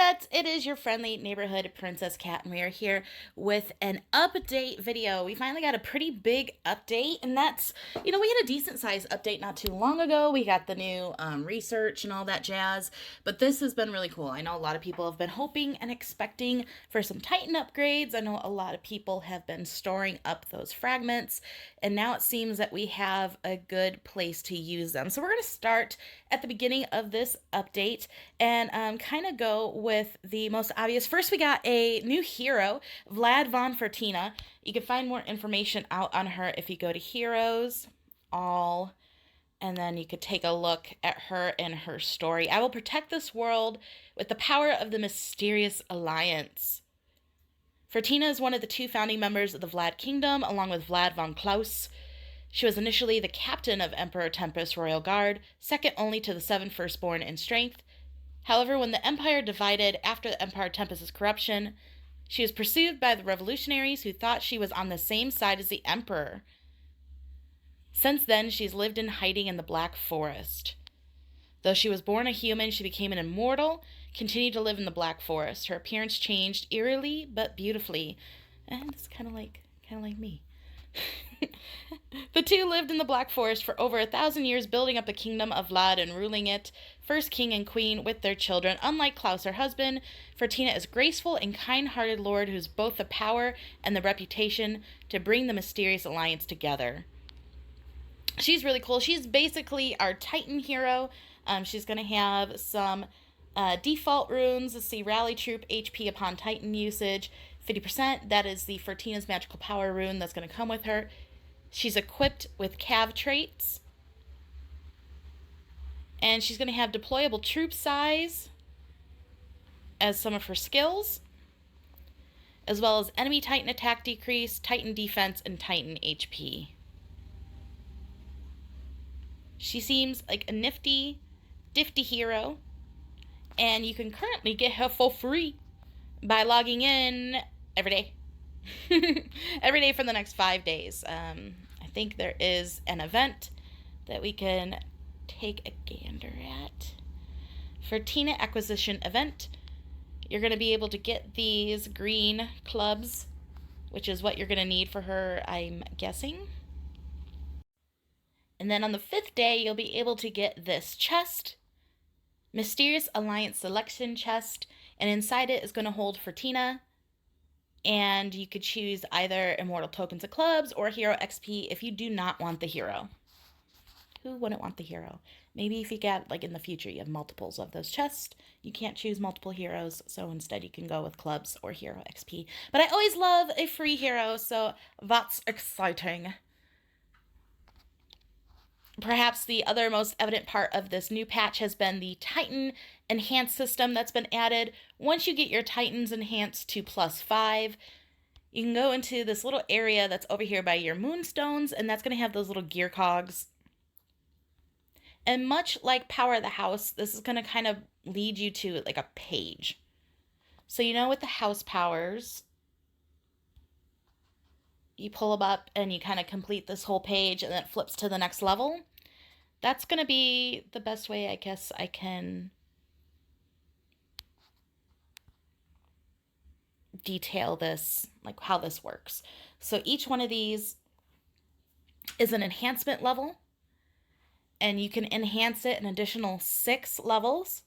Pets, it is your friendly neighborhood Princess Cat, and we are here with an update video. We finally got a pretty big update, and that's, we had a decent sized update not too long ago. We got the new research and all that jazz, but this has been really cool. I know a lot of people have been hoping and expecting for some Titan upgrades. I know a lot of people have been storing up those fragments, and now it seems that we have a good place to use them. So we're going to start at the beginning of this update and kind of go with the most obvious. First, we got a new hero, Vlad von Fertina. You can find more information out on her if you go to Heroes, All, and then you could take a look at her and her story. I will protect this world with the power of the mysterious alliance. Fertina is one of the two founding members of the Vlad Kingdom, along with Vlad von Klaus. She was initially the captain of Emperor Tempest's royal guard, second only to the seven Firstborn in strength. However, when the Empire divided after Emperor Tempest's corruption, she was pursued by the revolutionaries who thought she was on the same side as the Emperor. Since then, she's lived in hiding in the Black Forest. Though she was born a human, she became an immortal, continued to live in the Black Forest. Her appearance changed eerily but beautifully. And it's kind of like me. The two lived in the Black Forest for over 1,000 years, building up the kingdom of Vlad and ruling it, first king and queen, with their children. Unlike Klaus, her husband, Fertina is graceful and kind-hearted lord who's both the power and the reputation to bring the mysterious alliance together. She's really cool. She's basically our Titan hero. She's going to have some default runes. Let's see, rally troop HP upon Titan usage, 50%. That is the Fertina's magical power rune that's going to come with her. She's equipped with Cav traits. And she's going to have deployable troop size as some of her skills, as well as enemy Titan attack decrease, Titan defense, and Titan HP. She seems like a nifty, difty hero, and you can currently get her for free by logging in every day. Every day for the next 5 days. I think there is an event that we can take a gander at. Fertina acquisition event. You're going to be able to get these green clubs, which is what you're going to need for her, I'm guessing. And then on the 5th day, you'll be able to get this chest, Mysterious Alliance Selection Chest, and inside it is going to hold Fertina. And you could choose either Immortal Tokens of Clubs or Hero XP if you do not want the hero. Who wouldn't want the hero? Maybe if you get, like in the future, you have multiples of those chests. You can't choose multiple heroes, so instead you can go with Clubs or Hero XP. But I always love a free hero, so that's exciting. Perhaps the other most evident part of this new patch has been the Titan Enhanced system that's been added. Once you get your Titans enhanced to +5, you can go into this little area that's over here by your moonstones, and that's going to have those little gear cogs. And much like Power of the House, this is going to kind of lead you to like a page. So with the house powers, you pull them up and you kind of complete this whole page, and then it flips to the next level. That's going to be the best way, I guess, I can detail this, like how this works. So each one of these is an enhancement level, and you can enhance it an additional 6 levels.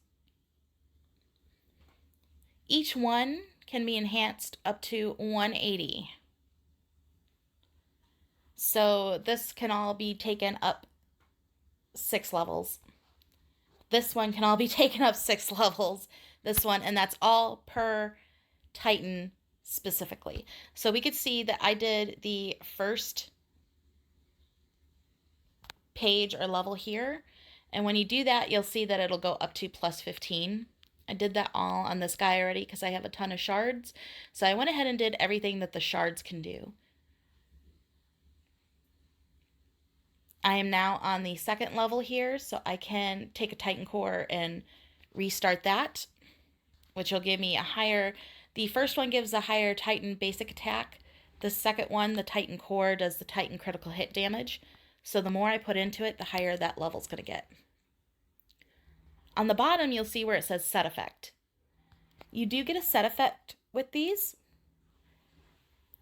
Each one can be enhanced up to 180. So this can all be taken up 6 levels. This one can all be taken up 6 levels. This one, and that's all per Titan specifically. So we could see that I did the first page or level here. And when you do that, you'll see that it'll go up to +15. I did that all on this guy already because I have a ton of shards. So I went ahead and did everything that the shards can do. I am now on the 2nd level here, so I can take a Titan Core and restart that, which will give me a higher... The first one gives a higher Titan basic attack. The second one, the Titan Core, does the Titan critical hit damage. So the more I put into it, the higher that level's going to get. On the bottom, you'll see where it says Set Effect. You do get a set effect with these,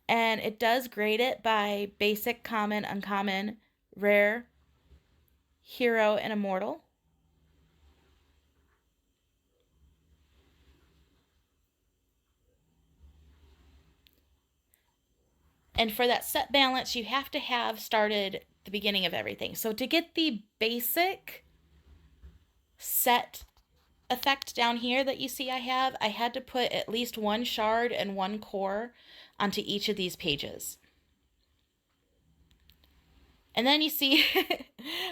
and it does grade it by basic, common, uncommon, rare, hero, and immortal. And for that set balance, you have to have started the beginning of everything. So to get the basic set effect down here that you see I had to put at least one shard and one core onto each of these pages. And then you see,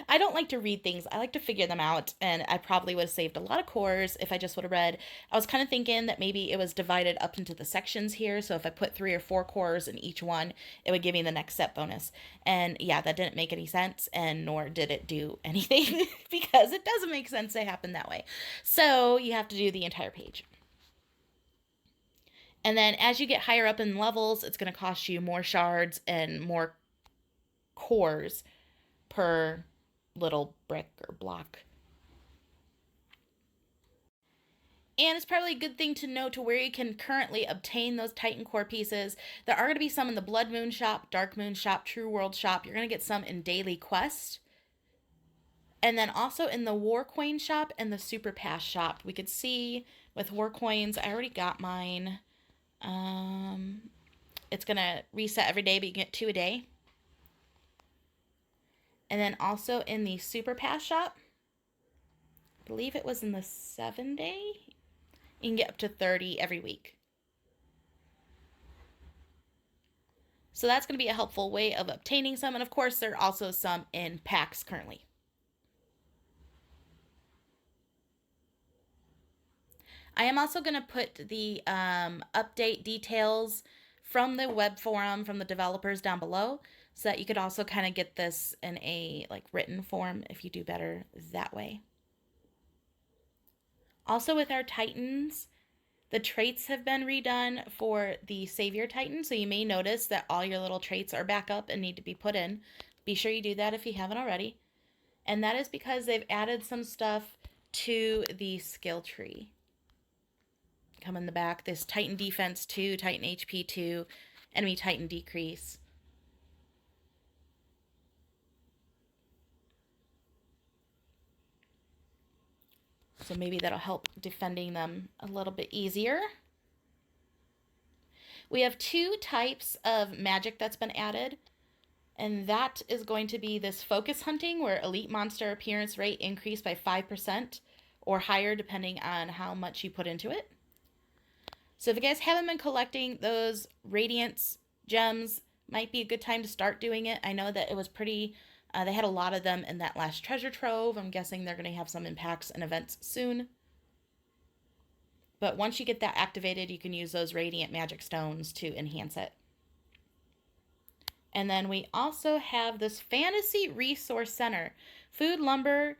I don't like to read things. I like to figure them out. And I probably would have saved a lot of cores if I just would have read. I was kind of thinking that maybe it was divided up into the sections here. So if I put 3 or 4 cores in each one, it would give me the next set bonus. And yeah, that didn't make any sense. And nor did it do anything because it doesn't make sense to happen that way. So you have to do the entire page. And then as you get higher up in levels, it's going to cost you more shards and more cores per little brick or block. And it's probably a good thing to know to where you can currently obtain those Titan core pieces. There are going to be some in the Blood Moon shop, Dark Moon shop, True World shop. You're going to get some in Daily Quest. And then also in the War Coin shop and the Super Pass shop. We could see with War Coins, I already got mine. It's going to reset every day, but you can get 2 a day. And then also in the Super Pass shop, I believe it was in the 7-day, you can get up to 30 every week. So that's going to be a helpful way of obtaining some. And of course, there are also some in packs currently. I am also going to put the update details from the web forum, from the developers down below, so that you could also kind of get this in a written form if you do better that way. Also with our Titans, the traits have been redone for the Savior Titan, so you may notice that all your little traits are back up and need to be put in. Be sure you do that if you haven't already. And that is because they've added some stuff to the skill tree. Come in the back, this Titan Defense 2, Titan HP 2, Enemy Titan Decrease. So maybe that'll help defending them a little bit easier. We have 2 types of magic that's been added. And that is going to be this focus hunting, where elite monster appearance rate increased by 5% or higher depending on how much you put into it. So if you guys haven't been collecting those Radiance gems, might be a good time to start doing it. I know that it was pretty, they had a lot of them in that last treasure trove. I'm guessing they're going to have some in packs and events soon. But once you get that activated, you can use those Radiant Magic Stones to enhance it. And then we also have this Fantasy Resource Center. Food, lumber,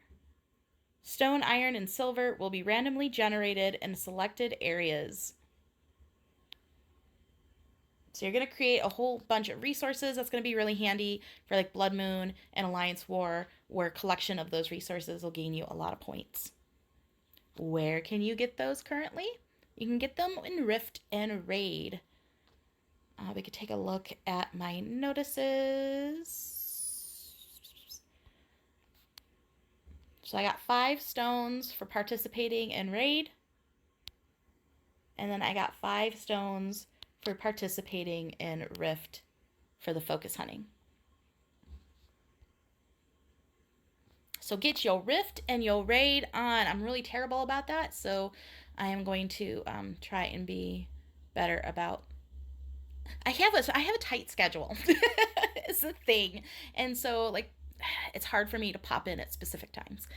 stone, iron, and silver will be randomly generated in selected areas. So you're going to create a whole bunch of resources. That's going to be really handy for Blood Moon and Alliance War, where collection of those resources will gain you a lot of points. Where can you get those currently? You can get them in Rift and Raid. We could take a look at my notices. So I got 5 stones for participating in Raid. And then I got 5 stones for participating in Rift for the focus hunting. So get your Rift and your Raid on. I'm really terrible about that, so I am going to try and be better about. I have a tight schedule. It's a thing, and so it's hard for me to pop in at specific times.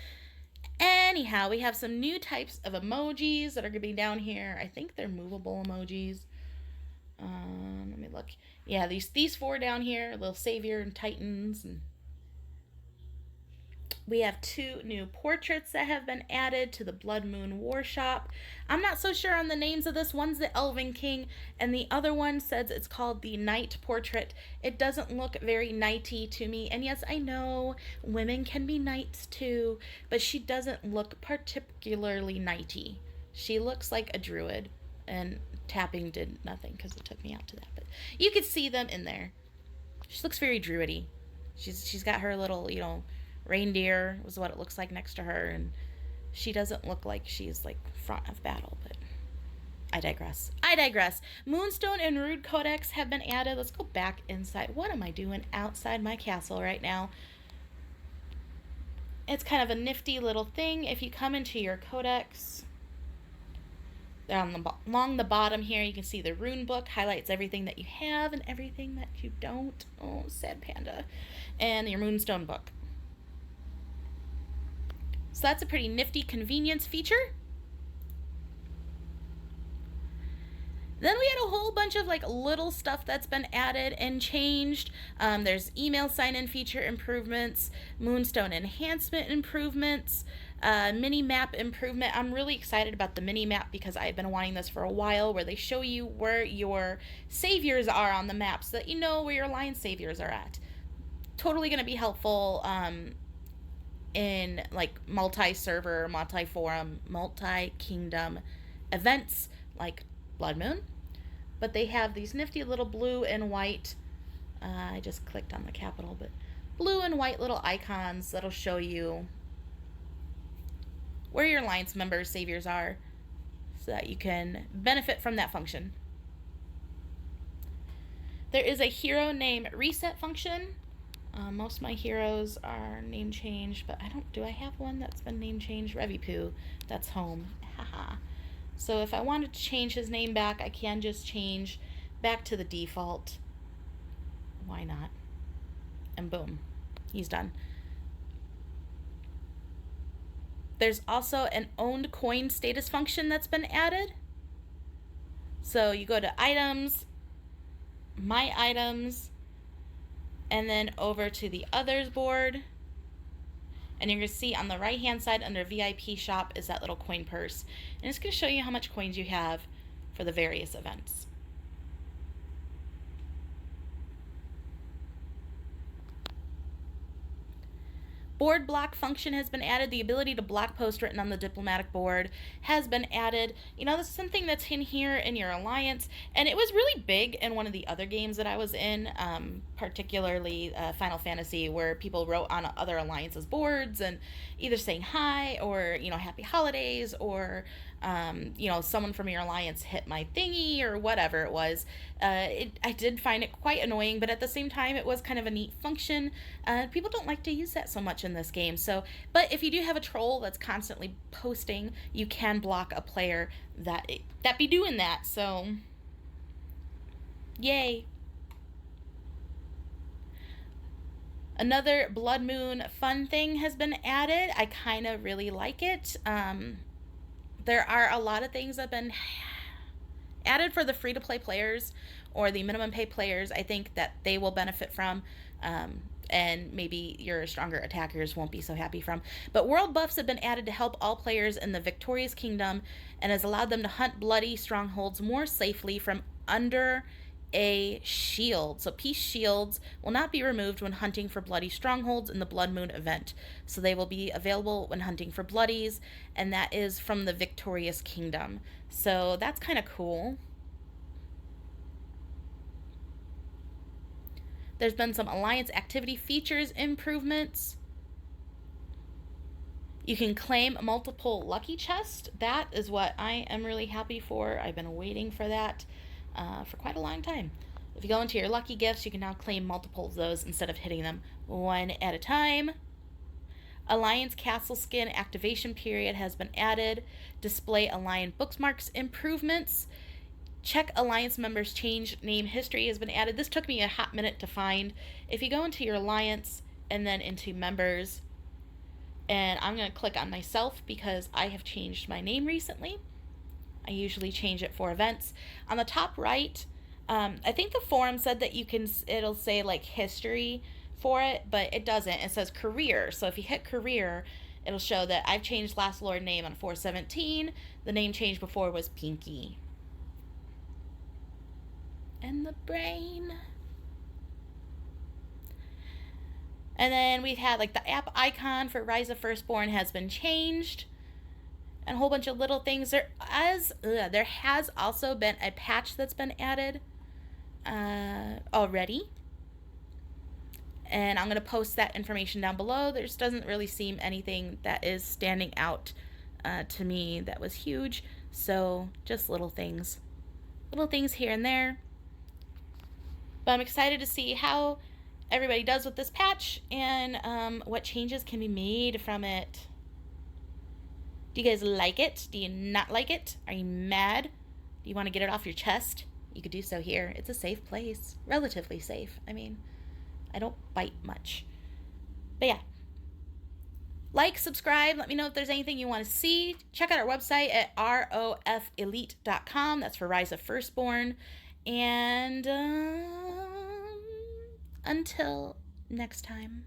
Anyhow, we have some new types of emojis that are going to be down here. I think they're movable emojis. Let me look. Yeah, these 4 down here, little Savior and Titans. And we have 2 new portraits that have been added to the Blood Moon War Shop. I'm not so sure on the names of this. One's the Elven King, and the other one says it's called the Knight Portrait. It doesn't look very knighty to me. And yes, I know women can be knights too, but she doesn't look particularly knighty. She looks like a druid. And tapping did nothing because it took me out to that. But you could see them in there. She looks very druidy. She's got her little, you know, reindeer was what it looks like next to her, and she doesn't look like she's like front of battle, but I digress. I digress. Moonstone and Rude Codex have been added. Let's go back inside. What am I doing outside my castle right now? It's kind of a nifty little thing. If you come into your codex, along the bottom here, you can see the rune book highlights everything that you have and everything that you don't. Oh, sad panda. And your moonstone book. So that's a pretty nifty convenience feature. Then we had a whole bunch of like little stuff that's been added and changed. There's email sign-in feature improvements, Moonstone enhancement improvements, mini map improvement. I'm really excited about the mini map because I've been wanting this for a while, where they show you where your saviors are on the map so that you know where your alliance saviors are at. Totally going to be helpful in like multi-server, multi-forum, multi-kingdom events like Blood Moon. But they have these nifty little blue and white, I just clicked on the capital, but blue and white little icons that'll show you where your alliance members' saviors are so that you can benefit from that function. There is a hero name reset function. Most of my heroes are name changed, but do I have one that's been name changed? Revipoo, that's home. Haha. So if I wanted to change his name back, I can just change back to the default. Why not? And boom, he's done. There's also an owned coin status function that's been added. So you go to items, my items, and then over to the others board. And you're going to see on the right hand side under VIP shop is that little coin purse. And it's going to show you how much coins you have for the various events. Board block function has been added. The ability to block posts written on the diplomatic board has been added. You know, this is something that's in here in your alliance, and it was really big in one of the other games that I was in, particularly Final Fantasy, where people wrote on other alliances' boards and either saying hi or, you know, happy holidays, or you know, someone from your alliance hit my thingy or whatever it was. I did find it quite annoying, but at the same time, it was kind of a neat function. People don't like to use that so much in this game. So, but if you do have a troll that's constantly posting, you can block a player that be doing that. So, yay. Another Blood Moon fun thing has been added. I kind of really like it. There are a lot of things that have been added for the free-to-play players or the minimum pay players. I think that they will benefit from, and maybe your stronger attackers won't be so happy from. But world buffs have been added to help all players in the victorious kingdom and has allowed them to hunt bloody strongholds more safely from under a shield. So peace shields will not be removed when hunting for bloody strongholds in the Blood Moon event. So they will be available when hunting for bloodies, and that is from the victorious kingdom. So that's kind of cool. There's been some alliance activity features improvements. You can claim multiple lucky chests. That is what I am really happy for. I've been waiting for that for quite a long time. If you go into your lucky gifts, you can now claim multiple of those instead of hitting them one at a time. Alliance Castle Skin activation period has been added. Display Alliance bookmarks improvements. Check Alliance members' change name history has been added. This took me a hot minute to find. If you go into your Alliance and then into members, and I'm going to click on myself because I have changed my name recently. I usually change it for events. On the top right, I think the forum said that it'll say like history for it, but it doesn't. It says career. So if you hit career, it'll show that I've changed Last Lord name on 4/17. The name changed before was Pinky. And the brain. And then we've had like the app icon for Rise of Firstborn has been changed. and a whole bunch of little things. There has also been a patch that's been added already, and I'm going to post that information down below. There just doesn't really seem anything that is standing out to me that was huge, so just little things here and there. But I'm excited to see how everybody does with this patch and what changes can be made from it. Do you guys like it? Do you not like it? Are you mad? Do you want to get it off your chest? You could do so here. It's a safe place. Relatively safe. I mean, I don't bite much. But yeah. Like, subscribe. Let me know if there's anything you want to see. Check out our website at ROFElite.com. That's for Rise of Firstborn. And until next time.